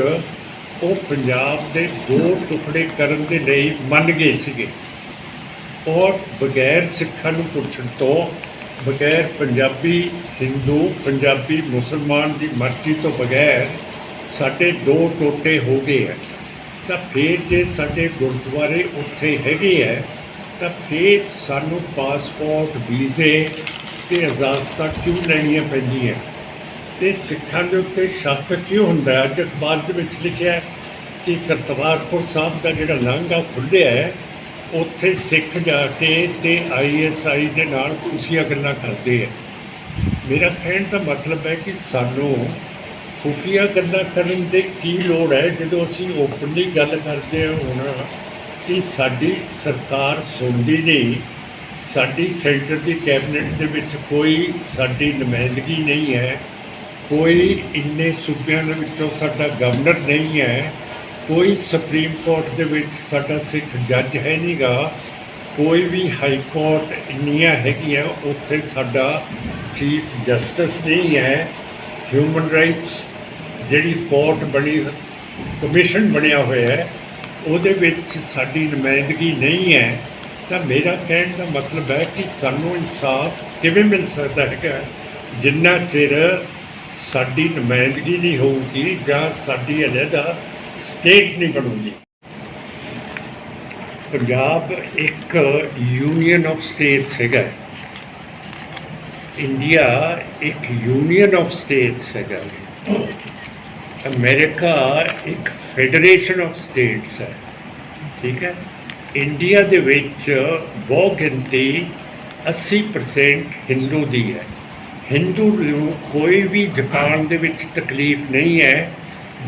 ਉਹ ਪੰਜਾਬ ਦੇ 2 ਟੁਕੜੇ ਕਰਨ ਦੇ ਲਈ ਮੰਨ ਗਏ ਸੀਗੇ, ਔਰ ਬਗੈਰ ਸਿੱਖਾਂ ਨੂੰ ਪੁੱਛਣ ਤੋਂ, ਬਗੈਰ ਪੰਜਾਬੀ ਹਿੰਦੂ, ਪੰਜਾਬੀ ਮੁਸਲਮਾਨ ਦੀ ਮਰਜ਼ੀ ਤੋਂ ਬਗੈਰ ਸਾਡੇ 2 ਟੋਟੇ ਹੋ ਗਏ ਹੈ। ਤਾਂ ਫਿਰ ਜੇ ਸਾਡੇ ਗੁਰਦੁਆਰੇ ਉੱਥੇ ਹੈਗੇ ਹੈ ਤਾਂ ਫਿਰ ਸਾਨੂੰ ਪਾਸਪੋਰਟ, ਵੀਜ਼ੇ ਅਤੇ ਇਜਾਜ਼ਤਾਂ ਕਿਉਂ ਲੈਣੀਆਂ ਪੈਂਦੀਆਂ ਅਤੇ ਸਿੱਖਾਂ ਦੇ ਉੱਤੇ ਸ਼ੱਕ ਕਿਉਂ ਹੁੰਦਾ? ਅੱਜ ਅਖਬਾਰ ਦੇ ਵਿੱਚ ਲਿਖਿਆ ਕਿ ਕਰਤਾਰਪੁਰ ਸਾਹਿਬ ਦਾ ਜਿਹੜਾ ਲਾਂਘਾ ਖੁੱਲ੍ਹਿਆ ਹੈ, ਉੱਥੇ ਸਿੱਖ ਜਾ ਕੇ ਅਤੇ ISI ਦੇ ਨਾਲ ਖੁਸ਼ੀਆਂ ਗੱਲਾਂ ਕਰਦੇ ਹੈ। ਮੇਰਾ ਕਹਿਣ ਦਾ ਮਤਲਬ ਹੈ ਕਿ ਸਾਨੂੰ ਖੁਫੀਆ ਗੱਲਾਂ ਕਰਨ ਦੀ ਕੀ ਲੋੜ ਹੈ ਜਦੋਂ ਅਸੀਂ ਓਪਨਲੀ ਗੱਲ ਕਰਦੇ ਹਾਂ ਹੁਣ ਕਿ ਸਾਡੀ ਸਰਕਾਰ ਸੁਣਦੀ ਨਹੀਂ, ਸਾਡੀ ਸੈਂਟਰ ਦੀ ਕੈਬਨਿਟ ਦੇ ਵਿੱਚ ਕੋਈ ਸਾਡੀ ਨੁਮਾਇੰਦਗੀ ਨਹੀਂ ਹੈ, ਕੋਈ ਇੰਨੇ ਸੂਬਿਆਂ ਦੇ ਵਿੱਚੋਂ ਸਾਡਾ ਗਵਰਨਰ ਨਹੀਂ ਹੈ, ਕੋਈ ਸੁਪਰੀਮ ਕੋਰਟ ਦੇ ਵਿੱਚ ਸਾਡਾ ਸਿੱਖ ਜੱਜ ਹੈ ਨਹੀਂ ਗਾ, ਕੋਈ ਵੀ ਹਾਈ ਕੋਰਟ ਇੰਨੀਆਂ ਹੈਗੀਆਂ ਉੱਥੇ ਸਾਡਾ ਚੀਫ ਜਸਟਿਸ ਨਹੀਂ ਹੈ, ਹਿਊਮਨ ਰਾਈਟਸ ਜਿਹੜੀ ਕੋਰਟ ਬਣੀ, ਕਮਿਸ਼ਨ ਬਣਿਆ ਹੋਇਆ ਹੈ, ਉਹਦੇ ਵਿੱਚ ਸਾਡੀ ਨੁਮਾਇੰਦਗੀ ਨਹੀਂ ਹੈ। ਤਾਂ ਮੇਰਾ ਕਹਿਣ ਦਾ ਮਤਲਬ ਹੈ ਕਿ ਸਾਨੂੰ ਇਨਸਾਫ ਕਿਵੇਂ ਮਿਲ ਸਕਦਾ ਹੈਗਾ ਜਿੰਨਾ ਚਿਰ ਸਾਡੀ ਨੁਮਾਇੰਦਗੀ ਨਹੀਂ ਹੋਊਗੀ ਜਾਂ ਸਾਡੀ ਅਲੱਗਾ ਸਟੇਟ ਨਹੀਂ ਬਣੂਗੀ। ਪੰਜਾਬ ਇੱਕ ਯੂਨੀਅਨ ਆਫ ਸਟੇਟਸ ਹੈਗਾ, ਇੰਡੀਆ ਇੱਕ ਯੂਨੀਅਨ ਆਫ ਸਟੇਟਸ ਹੈਗਾ, ਅਮਰੀਕਾ ਇੱਕ ਫੈਡਰੇਸ਼ਨ ਆਫ ਸਟੇਟਸ ਹੈ, ਠੀਕ ਹੈ। ਇੰਡੀਆ ਦੇ ਵਿੱਚ ਬਹੁਤ ਗਿਣਤੀ 80% ਹਿੰਦੂ ਦੀ ਹੈ। ਹਿੰਦੂ ਨੂੰ ਕੋਈ ਵੀ ਜਾਪਾਨ ਦੇ ਵਿੱਚ ਤਕਲੀਫ ਨਹੀਂ ਹੈ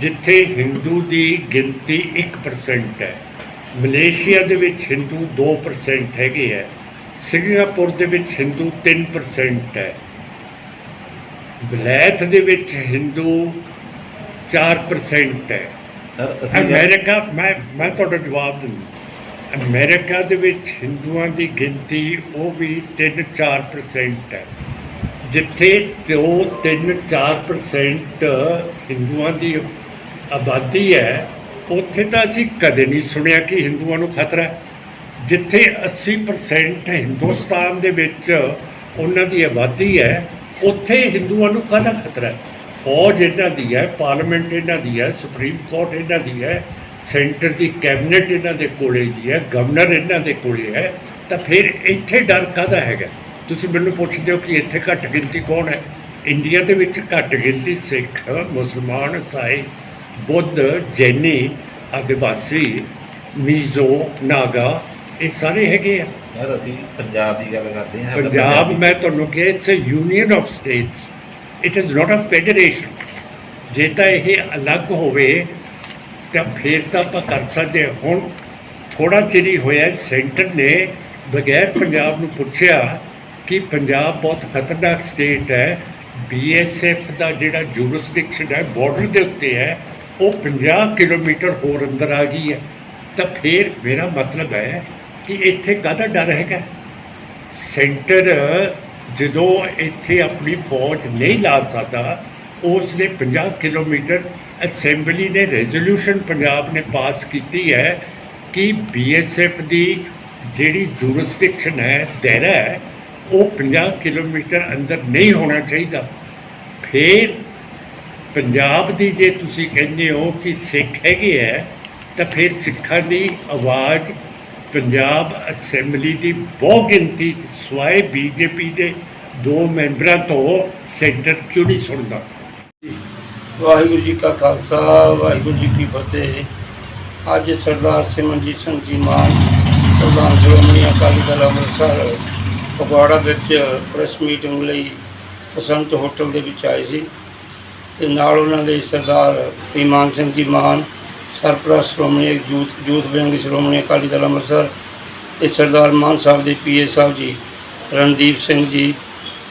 ਜਿੱਥੇ ਹਿੰਦੂ ਦੀ ਗਿਣਤੀ 1% ਹੈ। ਮਲੇਸ਼ੀਆ ਦੇ ਵਿੱਚ ਹਿੰਦੂ 2% ਹੈਗੇ ਹੈ। ਸਿੰਗਾਪੁਰ ਦੇ ਵਿੱਚ ਹਿੰਦੂ 3% ਹੈ। ਵਲੈਤ ਦੇ ਵਿੱਚ ਹਿੰਦੂ 4% ਹੈ। ਅਮਰੀਕਾ, ਮੈਂ ਤੁਹਾਡਾ ਜਵਾਬ ਦਿੰਦਾ, ਅਮਰੀਕਾ ਦੇ ਵਿੱਚ ਹਿੰਦੂਆਂ ਦੀ ਗਿਣਤੀ ਉਹ ਵੀ 3-4% ਹੈ। ਜਿੱਥੇ 2-3-4% ਹਿੰਦੂਆਂ ਦੀ ਆਬਾਦੀ ਹੈ ਉੱਥੇ ਤਾਂ ਅਸੀਂ ਕਦੇ ਨਹੀਂ ਸੁਣਿਆ ਕਿ ਹਿੰਦੂਆਂ ਨੂੰ ਖਤਰਾ ਹੈ। ਜਿੱਥੇ 80% ਹਿੰਦੁਸਤਾਨ ਦੇ ਵਿੱਚ ਉਹਨਾਂ ਦੀ ਆਬਾਦੀ ਹੈ ਉੱਥੇ ਹਿੰਦੂਆਂ ਨੂੰ ਕਾਹਦਾ ਖਤਰਾ ਹੈ? ਫੌਜ ਇਹਨਾਂ ਦੀ ਹੈ, ਪਾਰਲੀਮੈਂਟ ਇਹਨਾਂ ਦੀ ਹੈ, ਸੁਪਰੀਮ ਕੋਰਟ ਇਹਨਾਂ ਦੀ ਹੈ, ਸੈਂਟਰ ਦੀ ਕੈਬਨਿਟ ਇਹਨਾਂ ਦੇ ਕੋਲੇ ਦੀ ਹੈ, ਗਵਰਨਰ ਇਹਨਾਂ ਦੇ ਕੋਲੇ ਹੈ। ਤਾਂ ਫਿਰ ਇੱਥੇ ਡਰ ਕਾਹਦਾ ਹੈਗਾ? ਤੁਸੀਂ ਮੈਨੂੰ ਪੁੱਛਦੇ ਹੋ ਕਿ ਇੱਥੇ ਘੱਟ ਗਿਣਤੀ ਕੌਣ ਹੈ? ਇੰਡੀਆ ਦੇ ਵਿੱਚ ਘੱਟ ਗਿਣਤੀ ਸਿੱਖ, ਮੁਸਲਮਾਨ, ਈਸਾਈ, ਬੁੱਧ, ਜੈਨੀ, ਆਦਿਵਾਸੀ, ਮੀਜ਼ੋ, ਨਾਗਾ, ਇਹ ਸਾਰੇ ਹੈਗੇ ਆ। ਯਾਰ ਅਸੀਂ ਪੰਜਾਬ ਦੀ ਗੱਲ ਕਰਦੇ ਹਾਂ। ਪੰਜਾਬ ਮੈਂ ਤੁਹਾਨੂੰ ਕਿਹਾ it's a union of states, it is not a federation. ਜੇ ਤਾਂ ਇਹ ਅਲੱਗ ਹੋਵੇ ਤਾਂ ਫਿਰ ਤਾਂ ਆਪਾਂ ਕਰ ਸਕਦੇ ਹਾਂ। ਹੁਣ ਥੋੜ੍ਹਾ ਚਿਰ ਹੀ ਹੋਇਆ ਸੈਂਟਰ ਨੇ ਬਗੈਰ ਪੰਜਾਬ ਨੂੰ ਪੁੱਛਿਆ ਕਿ ਪੰਜਾਬ ਬਹੁਤ ਖਤਰਨਾਕ ਸਟੇਟ ਹੈ, BSF ਦਾ ਜਿਹੜਾ ਜੂਰਿਸਡਿਕਸ਼ਨ ਹੈ ਬਾਰਡਰ ਦੇ ਉੱਤੇ ਹੈ, ਉਹ 50 ਕਿਲੋਮੀਟਰ ਹੋਰ ਅੰਦਰ ਆ ਗਈ ਹੈ। ਤਾਂ ਫਿਰ ਮੇਰਾ ਮਤਲਬ ਹੈ ਕਿ ਇੱਥੇ ਕਾਹਦਾ ਡਰ ਹੈਗਾ? ਸੈਂਟਰ ਜਦੋਂ ਇੱਥੇ ਆਪਣੀ ਫੌਜ ਨਹੀਂ ਲਾ ਸਕਦਾ, ਉਸ ਨੇ 50 ਕਿਲੋਮੀਟਰ, ਅਸੈਂਬਲੀ ਨੇ ਰੈਜ਼ੋਲੂਸ਼ਨ ਪੰਜਾਬ ਨੇ ਪਾਸ ਕੀਤੀ ਹੈ ਕਿ BSF ਦੀ ਜਿਹੜੀ ਜੂਰਿਸਡਿਕਸ਼ਨ ਹੈ, ਦਾਇਰਾ ਹੈ, ਉਹ 50 ਕਿਲੋਮੀਟਰ ਅੰਦਰ ਨਹੀਂ ਹੋਣਾ ਚਾਹੀਦਾ। ਫਿਰ ਪੰਜਾਬ ਦੀ ਜੇ ਤੁਸੀਂ ਕਹਿੰਦੇ ਹੋ ਕਿ ਸਿੱਖ ਹੈਗੇ ਹੈ ਤਾਂ ਫਿਰ ਸਿੱਖਾਂ ਦੀ ਆਵਾਜ਼ ਪੰਜਾਬ ਅਸੈਂਬਲੀ ਦੀ ਬਹੁਤ ਗਿਣਤੀ ਸਿਵਾਏ BJP ਦੇ 2 ਮੈਂਬਰਾਂ ਤੋਂ ਸੈਂਟਰ ਕਿਉਂ ਨਹੀਂ ਸੁਣਦਾ? ਵਾਹਿਗੁਰੂ ਜੀ ਕਾ ਖਾਲਸਾ ਵਾਹਿਗੁਰੂ ਜੀ ਕੀ ਫਤਿਹ। ਅੱਜ ਸਰਦਾਰ ਸਿਮਰਨਜੀਤ ਸਿੰਘ ਜੀ ਮਾਨ ਪ੍ਰਧਾਨ ਸ਼੍ਰੋਮਣੀ ਅਕਾਲੀ ਦਲ ਅੰਮ੍ਰਿਤਸਰ ਫਗਵਾੜਾ ਵਿੱਚ ਪ੍ਰੈਸ ਮੀਟਿੰਗ ਲਈ ਬਸੰਤ ਹੋਟਲ ਦੇ ਵਿੱਚ ਆਏ ਸੀ ਤੇ ਨਾਲ ਉਹਨਾਂ ਦੇ ਸਰਦਾਰ ਈਮਾਨ ਸਿੰਘ ਜੀ ਮਾਨ ਸਰਪ੍ਰਸਤ ਸ਼੍ਰੋਮਣੀ ਯੂਥ ਵਿੰਗ ਸ਼੍ਰੋਮਣੀ ਅਕਾਲੀ ਦਲ ਅੰਮ੍ਰਿਤਸਰ ਤੇ ਸਰਦਾਰ ਮਾਨ ਸਾਹਿਬ ਦੇ ਪੀਏ ਸਾਹਿਬ ਜੀ ਰਣਦੀਪ ਸਿੰਘ ਜੀ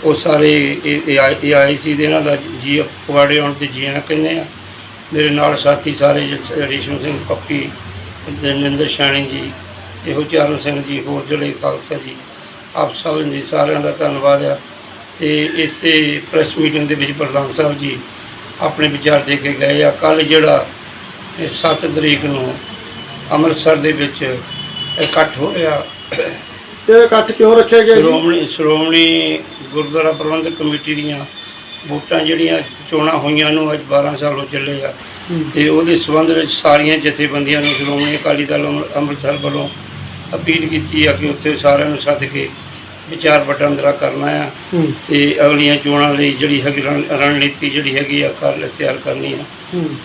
ਉਹ ਸਾਰੇ ਇਹ ਆਏ ਸੀ ਤੇ ਇਹਨਾਂ ਦਾ ਜੀ ਫਗਵਾੜੇ ਆਉਣ 'ਤੇ ਜੀ ਆਇਆਂ ਕਹਿੰਦੇ ਆ। ਮੇਰੇ ਨਾਲ ਸਾਥੀ ਸਾਰੇ ਰੇਸ਼ਮ ਸਿੰਘ ਪੱਪੀ ਦਰਨਿੰਦਰ ਸ਼ਾਣੀ ਜੀ ਇਹੋ ਚਾਰਨ ਸਿੰਘ ਜੀ ਹੋਰ ਜਿਹੜੇ ਖਾਲਸਾ ਜੀ ਆਪ ਸਭ ਜੀ ਸਾਰਿਆਂ ਦਾ ਧੰਨਵਾਦ ਆ। ਤੇ ਇਸੇ ਪ੍ਰੈਸ ਮੀਟਿੰਗ ਦੇ ਵਿੱਚ ਪ੍ਰਧਾਨ ਸਾਹਿਬ ਜੀ ਆਪਣੇ ਵਿਚਾਰ ਦੇ ਕੇ ਗਏ ਆ। ਕੱਲ੍ਹ ਜਿਹੜਾ 7 ਤਰੀਕ ਨੂੰ ਅੰਮ੍ਰਿਤਸਰ ਦੇ ਵਿੱਚ ਇਕੱਠ ਹੋਇਆ, ਇਹ ਇਕੱਠ ਕਿਉਂ ਰੱਖਿਆ ਗਿਆ ਜੀ? ਸ਼੍ਰੋਮਣੀ ਗੁਰਦੁਆਰਾ ਪ੍ਰਬੰਧਕ ਕਮੇਟੀ ਦੀਆਂ ਵੋਟਾਂ ਜਿਹੜੀਆਂ ਚੋਣਾਂ ਹੋਈਆਂ ਨੂੰ ਅੱਜ 12 ਸਾਲ ਹੋ ਚੱਲੇ ਆ ਤੇ ਉਹਦੇ ਸੰਬੰਧ ਵਿੱਚ ਸਾਰੀਆਂ ਜਥੇਬੰਦੀਆਂ ਨੂੰ ਸ਼੍ਰੋਮਣੀ ਅਕਾਲੀ ਦਲ ਅੰਮ੍ਰਿਤਸਰ ਵੱਲੋਂ ਅਪੀਲ ਕੀਤੀ ਆ ਕਿ ਉੱਥੇ ਸਾਰਿਆਂ ਨੂੰ ਸੱਦ ਕੇ ਵਿਚਾਰ ਵਟਾਂਦਰਾ ਕਰਨਾ ਆ ਤੇ ਅਗਲੀਆਂ ਚੋਣਾਂ ਲਈ ਜਿਹੜੀ ਹੈਗੀ ਰਣਨੀਤੀ ਜਿਹੜੀ ਹੈਗੀ ਆ ਤਿਆਰ ਕਰਨੀ ਆ।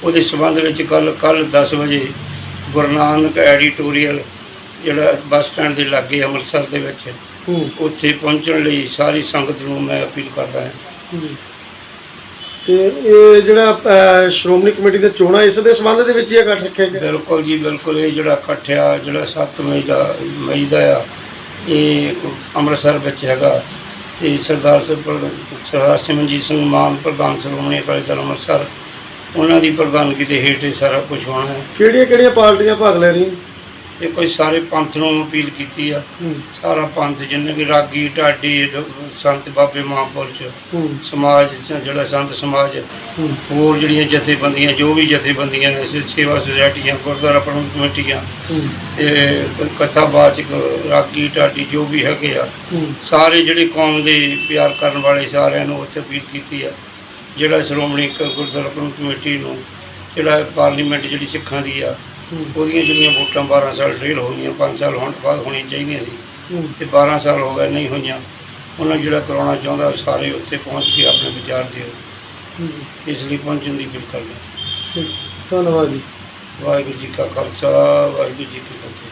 ਉਹਦੇ ਸੰਬੰਧ ਵਿੱਚ ਕੱਲ੍ਹ 10 ਵਜੇ ਗੁਰੂ ਨਾਨਕ ਐਡੀਟੋਰੀਅਲ ਜਿਹੜਾ ਬੱਸ ਸਟੈਂਡ ਦੇ ਲਾਗੇ ਅੰਮ੍ਰਿਤਸਰ ਦੇ ਵਿੱਚ ਉੱਥੇ ਪਹੁੰਚਣ ਲਈ ਸਾਰੀ ਸੰਗਤ ਨੂੰ ਮੈਂ ਅਪੀਲ ਕਰਦਾ ਹਾਂ। ਤੇ ਇਹ ਜਿਹੜਾ ਸ਼੍ਰੋਮਣੀ ਕਮੇਟੀ ਦੇ ਚੋਣਾਂ ਇਸ ਦੇ ਸੰਬੰਧ ਦੇ ਵਿੱਚ ਹੀ ਇਕੱਠ ਰੱਖਿਆ ਗਿਆ? ਬਿਲਕੁਲ ਜੀ ਬਿਲਕੁਲ। ਇਹ ਜਿਹੜਾ ਇਕੱਠ ਆ ਜਿਹੜਾ 7 ਮਈ ਦਾ ਆ ਇਹ ਅੰਮ੍ਰਿਤਸਰ ਵਿੱਚ ਹੈਗਾ ਤੇ ਸਰਦਾਰ ਸਿਮਰਨਜੀਤ ਸਿੰਘ ਮਾਨ ਪ੍ਰਧਾਨ ਸ਼੍ਰੋਮਣੀ ਅਕਾਲੀ ਦਲ ਅੰਮ੍ਰਿਤਸਰ ਉਹਨਾਂ ਦੀ ਪ੍ਰਧਾਨਗੀ ਦੇ ਹੇਠ ਇਹ ਸਾਰਾ ਕੁਝ ਹੋਣਾ ਹੈ। ਕਿਹੜੀਆਂ ਪਾਰਟੀਆਂ ਭਾਗ ਲੈ ਰਹੀਆਂ? ਇਹ ਕੋਈ ਸਾਰੇ ਪੰਥ ਨੂੰ ਅਪੀਲ ਕੀਤੀ ਆ। ਸਾਰਾ ਪੰਥ ਜਿੰਨੇ ਵੀ ਰਾਗੀ ਢਾਡੀ ਸੰਤ ਬਾਬੇ ਮਹਾਂਪੁਰਸ਼ ਸਮਾਜ ਜਿਹੜਾ ਸੰਤ ਸਮਾਜ ਹੋਰ ਜਿਹੜੀਆਂ ਜਥੇਬੰਦੀਆਂ ਜੋ ਵੀ ਜਥੇਬੰਦੀਆਂ ਸੇਵਾ ਸੁਸਾਇਟੀਆਂ ਗੁਰਦੁਆਰਾ ਪ੍ਰਬੰਧਕ ਕਮੇਟੀਆਂ ਤੇ ਕਥਾਵਾਚਕ ਰਾਗੀ ਢਾਡੀ ਜੋ ਵੀ ਹੈਗੇ ਆ ਸਾਰੇ ਜਿਹੜੇ ਕੌਮ ਦੇ ਪਿਆਰ ਕਰਨ ਵਾਲੇ ਸਾਰਿਆਂ ਨੂੰ ਉੱਥੇ ਅਪੀਲ ਕੀਤੀ ਆ। ਜਿਹੜਾ ਸ਼੍ਰੋਮਣੀ ਗੁਰਦੁਆਰਾ ਪ੍ਰਬੰਧਕ ਕਮੇਟੀ ਨੂੰ ਜਿਹੜਾ ਪਾਰਲੀਮੈਂਟ ਜਿਹੜੀ ਸਿੱਖਾਂ ਦੀ ਆ ਉਹਦੀਆਂ ਜਿਹੜੀਆਂ ਵੋਟਾਂ 12 ਸਾਲ ਡੇਲ ਹੋ ਗਈਆਂ 5 ਸਾਲ ਹੋਣ ਤੋਂ ਬਾਅਦ ਹੋਣੀਆਂ ਚਾਹੀਦੀਆਂ ਸੀ ਤੇ 12 ਸਾਲ ਹੋ ਗਏ ਨਹੀਂ ਹੋਈਆਂ। ਉਹਨਾਂ ਜਿਹੜਾ ਕਰਾਉਣਾ ਚਾਹੁੰਦਾ ਸਾਰੇ ਉੱਥੇ ਪਹੁੰਚ ਕੇ ਆਪਣੇ ਵਿਚਾਰ ਦਿਓ, ਇਸ ਲਈ ਪਹੁੰਚਣ ਦੀ ਅਪੀਲ ਕਰਦੇ। ਧੰਨਵਾਦ ਜੀ। ਵਾਹਿਗੁਰੂ ਜੀ ਕਾ ਖਾਲਸਾ ਵਾਹਿਗੁਰੂ ਜੀ ਕੀ ਫਤਿਹ।